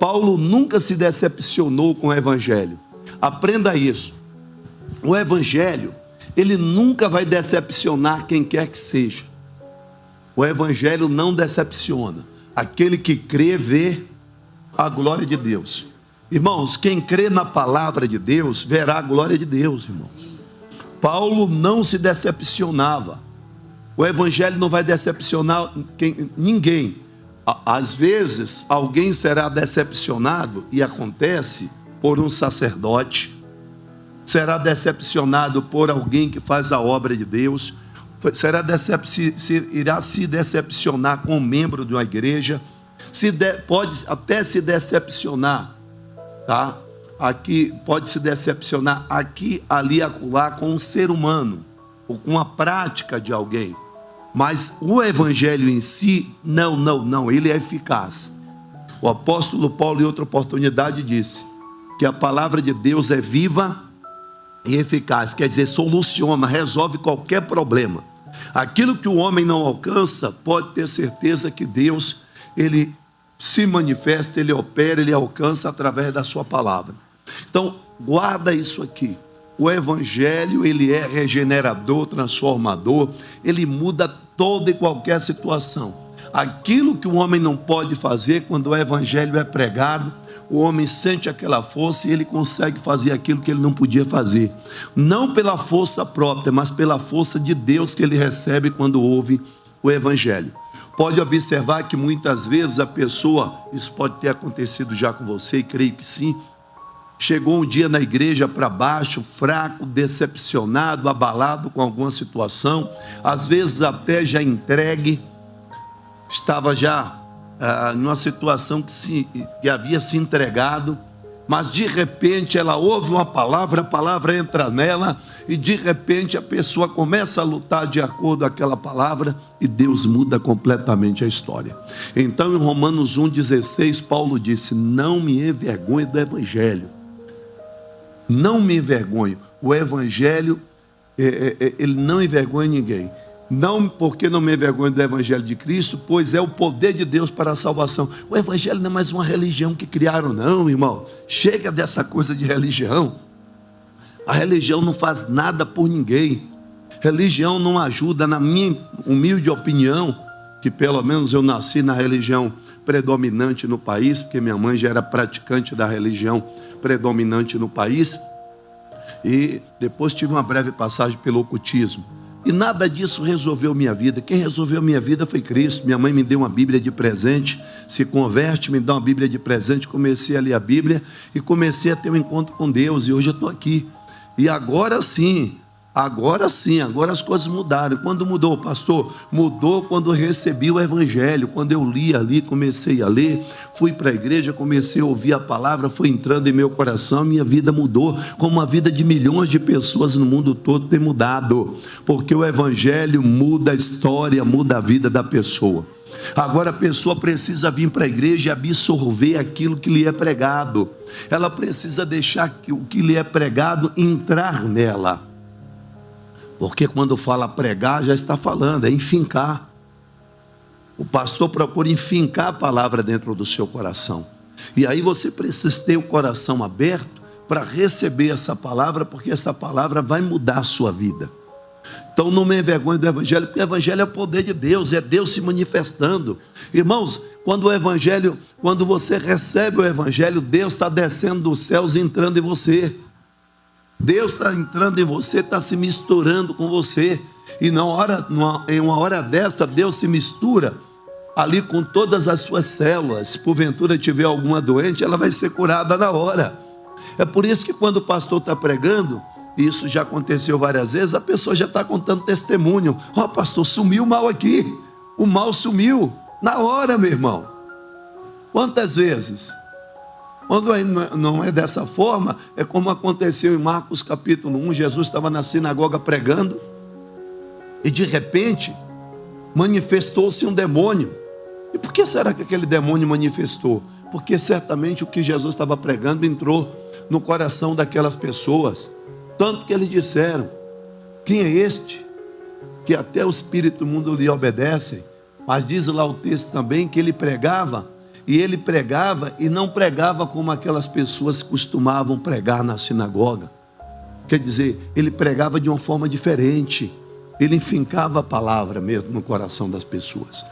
Paulo nunca se decepcionou com o evangelho. Aprenda isso. O evangelho, ele nunca vai decepcionar quem quer que seja. O evangelho não decepciona. Aquele que crê, vê a glória de Deus. Irmãos, quem crê na palavra de Deus, verá a glória de Deus, irmãos. Paulo não se decepcionava. O evangelho não vai decepcionar ninguém. Às vezes, alguém será decepcionado, e acontece, por um sacerdote, será decepcionado por alguém que faz a obra de Deus, irá se decepcionar com um membro de uma igreja, pode até se decepcionar, tá? Aqui, pode se decepcionar aqui, ali, acolá, com um ser humano, ou com a prática de alguém. Mas o evangelho em si, não, ele é eficaz. O apóstolo Paulo, em outra oportunidade, disse que a palavra de Deus é viva e eficaz, quer dizer, soluciona, resolve qualquer problema. Aquilo que o homem não alcança, pode ter certeza que Deus, ele se manifesta, ele opera, ele alcança através da sua palavra. Então, guarda isso aqui. O evangelho, ele é regenerador, transformador, ele muda toda e qualquer situação. Aquilo que o homem não pode fazer, quando o evangelho é pregado, o homem sente aquela força e ele consegue fazer aquilo que ele não podia fazer. Não pela força própria, mas pela força de Deus que ele recebe quando ouve o evangelho. Pode observar que muitas vezes a pessoa, isso pode ter acontecido já com você, e creio que sim, chegou um dia na igreja para baixo, fraco, decepcionado, abalado com alguma situação, às vezes até já entregue, estava já numa situação que havia se entregado, mas de repente ela ouve uma palavra, a palavra entra nela, e de repente a pessoa começa a lutar de acordo com aquela palavra, e Deus muda completamente a história. Então, em Romanos 1,16, Paulo disse: não me envergonhe do evangelho. Não me envergonho. O evangelho, ele não envergonha ninguém. Não, porque não me envergonho do evangelho de Cristo, pois é o poder de Deus para a salvação. O evangelho não é mais uma religião que criaram, não, irmão. Chega dessa coisa de religião. A religião não faz nada por ninguém. Religião não ajuda, na minha humilde opinião, que pelo menos eu nasci na religião predominante no país, porque minha mãe já era praticante da religião predominante no país, e depois tive uma breve passagem pelo ocultismo, e nada disso resolveu minha vida. Quem resolveu minha vida foi Cristo. Minha mãe me deu uma Bíblia de presente, se converte, me dá uma Bíblia de presente, comecei a ler a Bíblia, e comecei a ter um encontro com Deus, e hoje eu estou aqui, e agora sim, agora as coisas mudaram. Quando mudou, pastor? Mudou quando eu recebi o evangelho, quando eu li ali, comecei a ler, fui para a igreja, comecei a ouvir a palavra, foi entrando em meu coração, minha vida mudou, como a vida de milhões de pessoas no mundo todo tem mudado, porque o evangelho muda a história, muda a vida da pessoa. Agora a pessoa precisa vir para a igreja e absorver aquilo que lhe é pregado, ela precisa deixar o que lhe é pregado entrar nela. Porque quando fala pregar, já está falando, é enfincar. O pastor procura enfincar a palavra dentro do seu coração. E aí você precisa ter o coração aberto para receber essa palavra, porque essa palavra vai mudar a sua vida. Então não me envergonhe do evangelho, porque o evangelho é o poder de Deus, é Deus se manifestando. Irmãos, quando você recebe o evangelho, Deus está descendo dos céus e entrando em você. Deus está entrando em você, está se misturando com você. E em uma hora dessa, Deus se mistura ali com todas as suas células. Se porventura tiver alguma doente, ela vai ser curada na hora. É por isso que quando o pastor está pregando, e isso já aconteceu várias vezes, a pessoa já está contando testemunho. Ó, pastor, sumiu o mal aqui. O mal sumiu na hora, meu irmão. Quantas vezes? Quando não é dessa forma, é como aconteceu em Marcos capítulo 1, Jesus estava na sinagoga pregando, e de repente, manifestou-se um demônio. E por que será que aquele demônio manifestou? Porque certamente o que Jesus estava pregando entrou no coração daquelas pessoas, tanto que eles disseram: quem é este? Que até o espírito do mundo lhe obedecem. Mas diz lá o texto também que ele pregava, E ele pregava, e não pregava como aquelas pessoas costumavam pregar na sinagoga. Quer dizer, ele pregava de uma forma diferente. Ele enfincava a palavra mesmo no coração das pessoas.